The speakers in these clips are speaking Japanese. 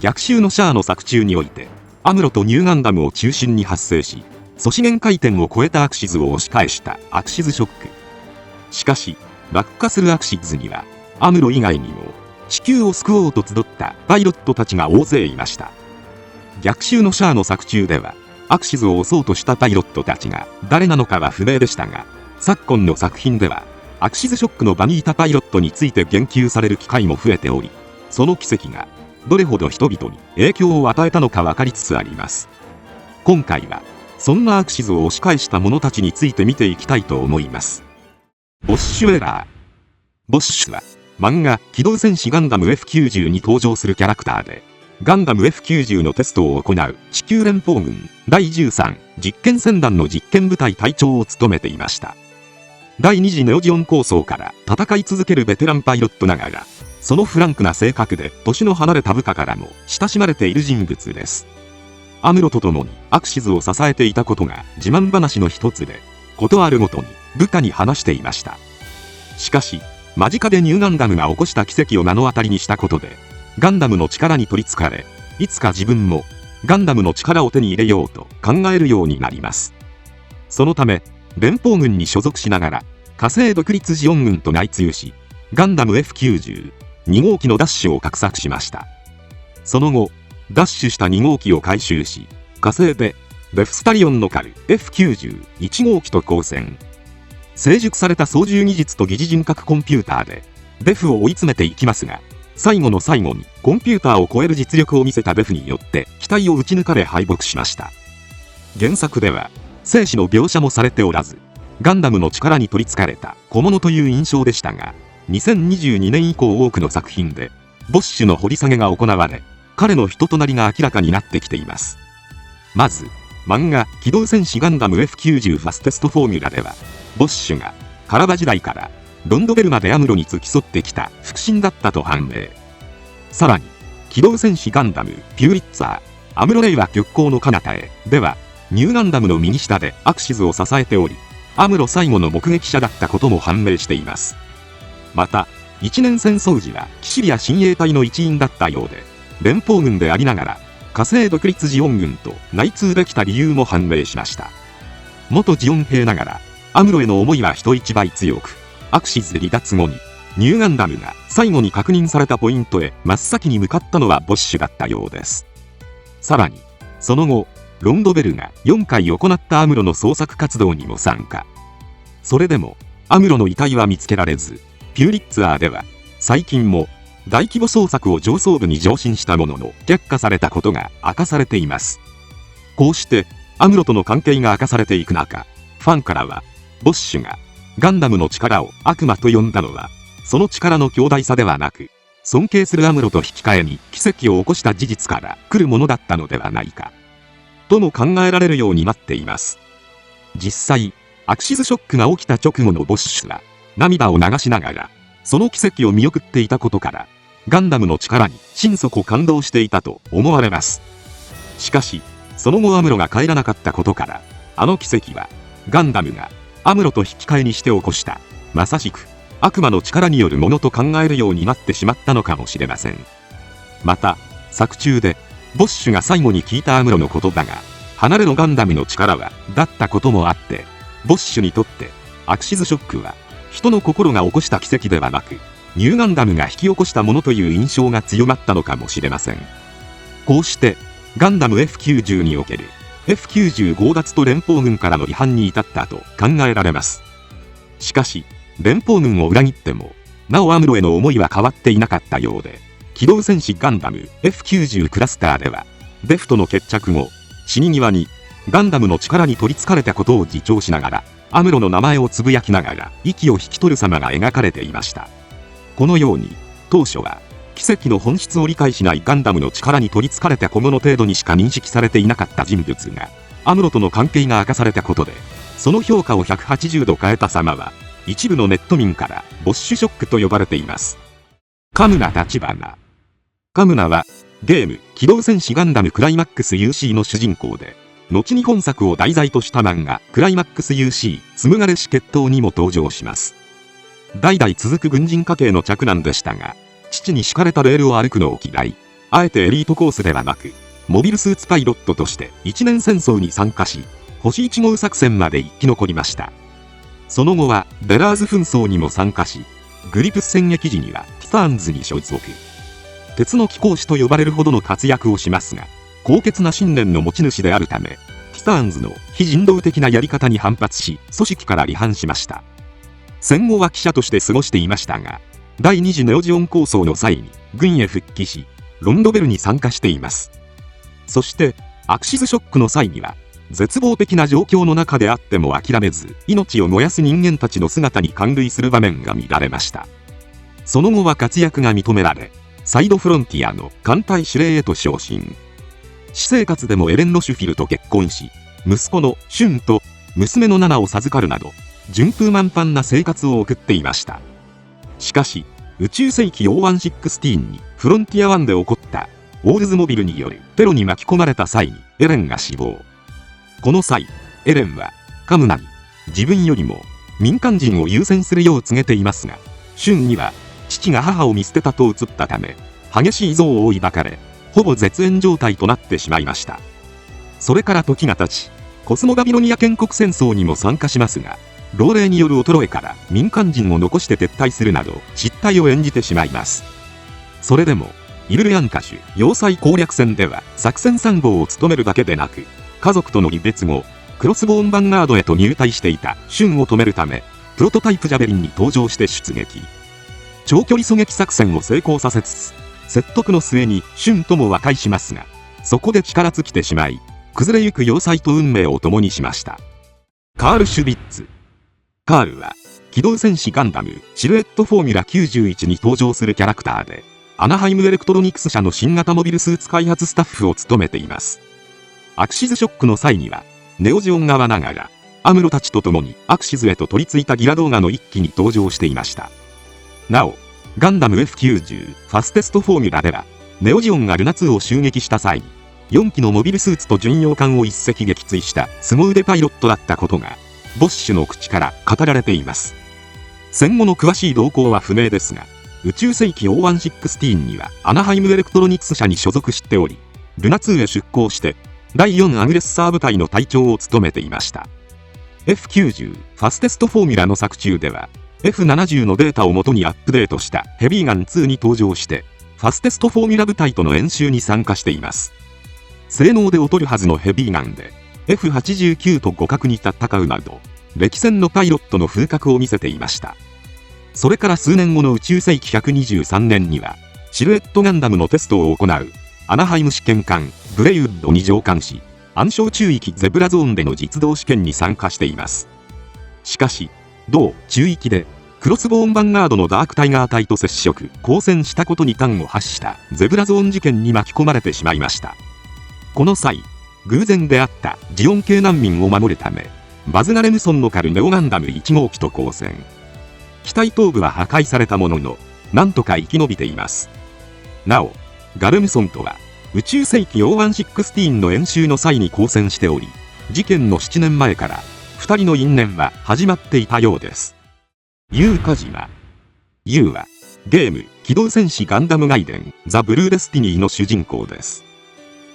逆襲のシャアの作中において、アムロとニューガンダムを中心に発生し、素資源回転を超えたアクシズを押し返したアクシズショック。しかし、落下するアクシズには、アムロ以外にも、地球を救おうと集ったパイロットたちが大勢いました。逆襲のシャアの作中では、アクシズを押そうとしたパイロットたちが誰なのかは不明でしたが、昨今の作品では、アクシズショックの場にいたパイロットについて言及される機会も増えており、その奇跡がどれほど人々に影響を与えたのか分かりつつあります。今回は、そんなアクシズを押し返した者たちについて見ていきたいと思います。ボッシュエラー。ボッシュは、漫画機動戦士ガンダム F90 に登場するキャラクターで、ガンダム F90 のテストを行う地球連邦軍第13実験船団の実験部隊隊長を務めていました。第2次ネオジオン構想から戦い続けるベテランパイロットながら、そのフランクな性格で年の離れた部下からも親しまれている人物です。アムロと共にアクシズを支えていたことが自慢話の一つで、ことあるごとに部下に話していました。しかし、間近でニューガンダムが起こした奇跡を目の当たりにしたことで、ガンダムの力に取りつかれ、いつか自分もガンダムの力を手に入れようと考えるようになります。そのため、連邦軍に所属しながら、火星独立ジオン軍と内通し、ガンダム F90、2号機のダッシュを画策しました。その後、ダッシュした2号機を回収し、火星でデフスタリオンの狩る F90、1号機と交戦。成熟された操縦技術と疑似人格コンピューターで、デフを追い詰めていきますが、最後の最後にコンピューターを超える実力を見せたデフによって機体を撃ち抜かれ敗北しました。原作では生死の描写もされておらず、ガンダムの力に取りつかれた小物という印象でしたが、2022年以降多くの作品でボッシュの掘り下げが行われ、彼の人となりが明らかになってきています。まず漫画機動戦士ガンダム F90 ファステストフォーミュラでは、ボッシュがカラバ時代からロンドベルまでアムロに付き添ってきた腹心だったと判明。さらに、機動戦士ガンダムピューリッツァー、アムロレイは極光の彼方へでは、ニューガンダムの右下でアクシズを支えており、アムロ最後の目撃者だったことも判明しています。また、一年戦争時はキシリア親衛隊の一員だったようで、連邦軍でありながら、火星独立ジオン軍と内通できた理由も判明しました。元ジオン兵ながら、アムロへの思いは人一倍強く、アクシズ離脱後に、ニューガンダムが最後に確認されたポイントへ真っ先に向かったのはボッシュだったようです。さらに、その後、ロンドベルが4回行ったアムロの捜索活動にも参加。それでも、アムロの遺体は見つけられず、ピューリッツァーでは、最近も大規模捜索を上層部に上申したものの却下されたことが明かされています。こうして、アムロとの関係が明かされていく中、ファンからは、ボッシュがガンダムの力を悪魔と呼んだのは、その力の強大さではなく、尊敬するアムロと引き換えに奇跡を起こした事実から来るものだったのではないか、とも考えられるようになっています。実際、アクシズショックが起きた直後のボッシュは、涙を流しながら、その奇跡を見送っていたことから、ガンダムの力に心底感動していたと思われます。しかし、その後アムロが帰らなかったことから、あの奇跡は、ガンダムがアムロと引き換えにして起こした、まさしく悪魔の力によるものと考えるようになってしまったのかもしれません。また、作中で、ボッシュが最後に聞いたアムロのことだが、離れのガンダムの力は、だったこともあって、ボッシュにとって、アクシズショックは、人の心が起こした奇跡ではなく、ニューガンダムが引き起こしたものという印象が強まったのかもしれません。こうして、ガンダム F90 における、F90 強奪と連邦軍からの違反に至ったと考えられます。しかし、連邦軍を裏切っても、なおアムロへの思いは変わっていなかったようで、機動戦士ガンダム F90 クラスターでは、デフとの決着後、死に際に、ガンダムの力に取りつかれたことを自重しながら、アムロの名前をつぶやきながら、息を引き取る様が描かれていました。このように、当初は、奇跡の本質を理解しないガンダムの力に取りつかれた小物程度にしか認識されていなかった人物が、アムロとの関係が明かされたことで、その評価を180度変えた様は、一部のネット民からボッシュショックと呼ばれています。カムナ立花。カムナは、ゲーム、機動戦士ガンダムクライマックス UC の主人公で、後に本作を題材とした漫画、クライマックス UC、紡がれし決闘にも登場します。代々続く軍人家系の嫡男でしたが、父に敷かれたレールを歩くのを嫌い、あえてエリートコースではなく、モビルスーツパイロットとして一年戦争に参加し、星1号作戦まで生き残りました。その後はベラーズ紛争にも参加し、グリプス戦役時にはティターンズに所属。鉄の貴公子と呼ばれるほどの活躍をしますが、高潔な信念の持ち主であるため、ティターンズの非人道的なやり方に反発し、組織から離反しました。戦後は記者として過ごしていましたが、第2次ネオジオン構想の際に軍へ復帰し、ロンドベルに参加しています。そして、アクシズショックの際には、絶望的な状況の中であっても諦めず、命を燃やす人間たちの姿に感涙する場面が見られました。その後は活躍が認められ、サイドフロンティアの艦隊司令へと昇進。私生活でもエレン・ロシュフィルと結婚し、息子のシュンと娘のナナを授かるなど、順風満帆な生活を送っていました。しかし、宇宙世紀0116にフロンティア1で起こったオールズモビルによるテロに巻き込まれた際にエレンが死亡。この際、エレンはカムナに自分よりも民間人を優先するよう告げていますが、シュンには父が母を見捨てたと映ったため、激しい憎悪を抱かれ、ほぼ絶縁状態となってしまいました。それから時が経ち、コスモバビロニア建国戦争にも参加しますが、老齢による衰えから民間人を残して撤退するなど失態を演じてしまいます。それでも、イルルヤンカシュ要塞攻略戦では作戦参謀を務めるだけでなく、家族との離別後、クロスボーンヴァンガードへと入隊していたシュンを止めるため、プロトタイプジャベリンに登場して出撃。長距離狙撃作戦を成功させつつ、説得の末にシュンとも和解しますが、そこで力尽きてしまい、崩れゆく要塞と運命を共にしました。カール・シュビッツ。カールは、機動戦士ガンダムシルエットフォーミュラ91に登場するキャラクターで、アナハイムエレクトロニクス社の新型モビルスーツ開発スタッフを務めています。アクシズショックの際には、ネオジオン側ながら、アムロたちと共にアクシズへと取り付いたギラ動画の一機に登場していました。なお、ガンダム F90 ファステストフォーミュラでは、ネオジオンがルナ2を襲撃した際に、4機のモビルスーツと巡洋艦を一隻撃墜した凄腕パイロットだったことが、ボッシュの口から語られています。戦後の詳しい動向は不明ですが、宇宙世紀0116にはアナハイムエレクトロニクス社に所属しており、ルナ2へ出向して、第4アグレッサー部隊の隊長を務めていました。F90 ファステストフォーミュラの作中では、F70 のデータをもとにアップデートしたヘビーガン2に登場して、ファステストフォーミュラ部隊との演習に参加しています。性能で劣るはずのヘビーガンで、F89 と互角に戦うなど、歴戦のパイロットの風格を見せていました。それから数年後の宇宙世紀123年には、シルエットガンダムのテストを行う、アナハイム試験艦ブレイウッドに乗艦し、暗礁中域ゼブラゾーンでの実動試験に参加しています。しかし、同中域で、クロスボーンヴァンガードのダークタイガー隊と接触、交戦したことに端を発したゼブラゾーン事件に巻き込まれてしまいました。この際、偶然出会ったジオン系難民を守るため、バズナレムソンのカルネオガンダム1号機と交戦。機体頭部は破壊されたものの、なんとか生き延びています。なお、ガルムソンとは、宇宙世紀0116の演習の際に交戦しており、事件の7年前から、2人の因縁は始まっていたようです。ユウカジマ。ユウは、ゲーム、機動戦士ガンダムガイデン、ザ・ブルーデスティニーの主人公です。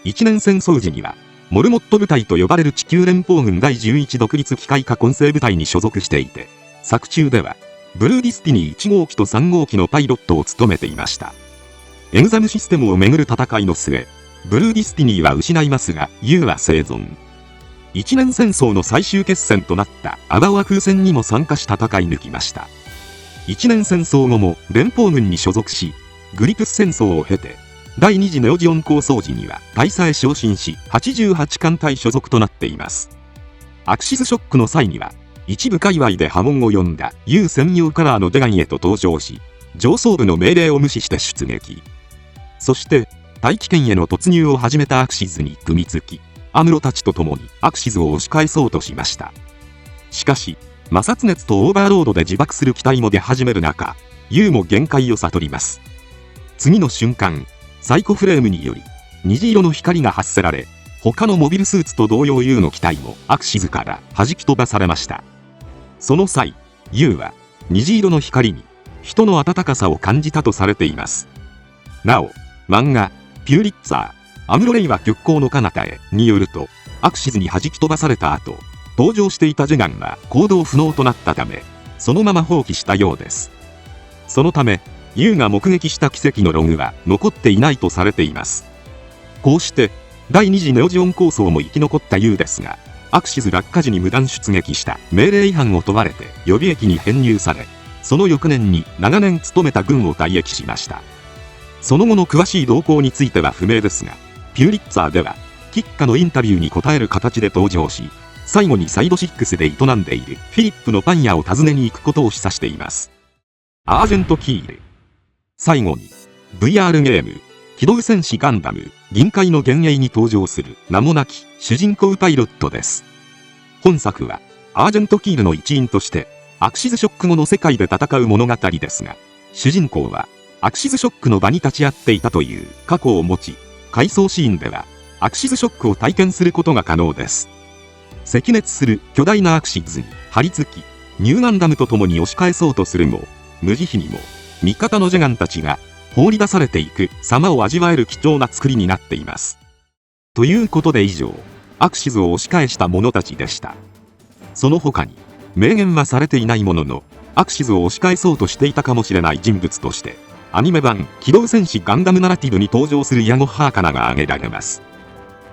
一年戦争時には、モルモット部隊と呼ばれる地球連邦軍第11独立機械化混成部隊に所属していて、作中では、ブルーディスティニー1号機と3号機のパイロットを務めていました。エグザムシステムをめぐる戦いの末、ブルーディスティニーは失いますが、ユウは生存。一年戦争の最終決戦となったアバオア空戦にも参加し戦い抜きました。一年戦争後も連邦軍に所属し、グリプス戦争を経て、第2次ネオジオン構想時には大佐へ昇進し、88艦隊所属となっています。アクシズショックの際には、一部界隈で波紋を呼んだ U 専用カラーのデガンへと登場し、上層部の命令を無視して出撃。そして、大気圏への突入を始めたアクシズに組みつき、アムロたちと共にアクシズを押し返そうとしました。しかし、摩擦熱とオーバーロードで自爆する機体も出始める中、U も限界を悟ります。次の瞬間、サイコフレームにより、虹色の光が発せられ、他のモビルスーツと同様 U の機体もアクシズから弾き飛ばされました。その際、U は虹色の光に人の温かさを感じたとされています。なお、漫画、ピューリッツァー、アムロレイは極光の彼方へによると、アクシズに弾き飛ばされた後、搭乗していたジェガンは行動不能となったため、そのまま放棄したようです。そのため、ユウが目撃した奇跡のログは残っていないとされています。こうして、第2次ネオジオン構想も生き残ったユウですが、アクシズ落下時に無断出撃した命令違反を問われて予備役に編入され、その翌年に長年務めた軍を退役しました。その後の詳しい動向については不明ですが、ピューリッツァーでは、キッカのインタビューに答える形で登場し、最後にサイド6で営んでいるフィリップのパン屋を訪ねに行くことを示唆しています。アージェントキール。最後に、VR ゲーム、機動戦士ガンダム、銀海の幻影に登場する名もなき主人公パイロットです。本作は、アージェントキールの一員として、アクシズショック後の世界で戦う物語ですが、主人公は、アクシズショックの場に立ち会っていたという過去を持ち、回想シーンでは、アクシズショックを体験することが可能です。赤熱する巨大なアクシズに張り付き、ニューガンダムと共に押し返そうとするも、無慈悲にも、味方のジェガンたちが放り出されていく様を味わえる貴重な作りになっています。ということで以上、アクシズを押し返した者たちでした。その他に、明言はされていないものの、アクシズを押し返そうとしていたかもしれない人物として、アニメ版機動戦士ガンダムナラティブに登場するヤゴ・ハーカナが挙げられます。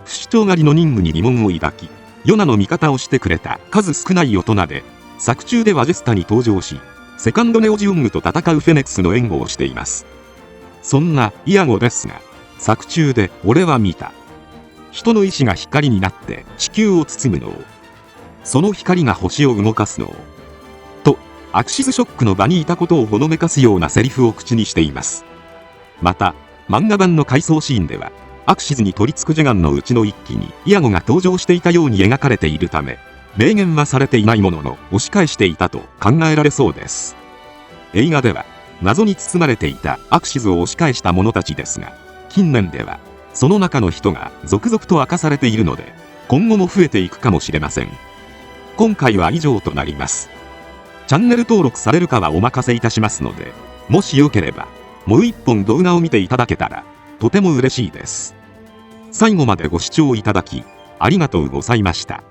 不死鳥狩りの任務に疑問を抱き、ヨナの味方をしてくれた数少ない大人で、作中ではジェスタに登場し、セカンドネオジオングと戦うフェネックスの援護をしています。そんなイアゴですが、作中で俺は見た。人の意志が光になって地球を包むのを。その光が星を動かすのを。と、アクシズショックの場にいたことをほのめかすようなセリフを口にしています。また、漫画版の回想シーンでは、アクシズに取り付くジェガンのうちの一機にイアゴが登場していたように描かれているため、明言はされていないものの押し返していたと考えられそうです。映画では謎に包まれていたアクシズを押し返した者たちですが、近年ではその中の人が続々と明かされているので、今後も増えていくかもしれません。今回は以上となります。チャンネル登録されるかはお任せいたしますので、もしよければもう一本動画を見ていただけたらとても嬉しいです。最後までご視聴いただきありがとうございました。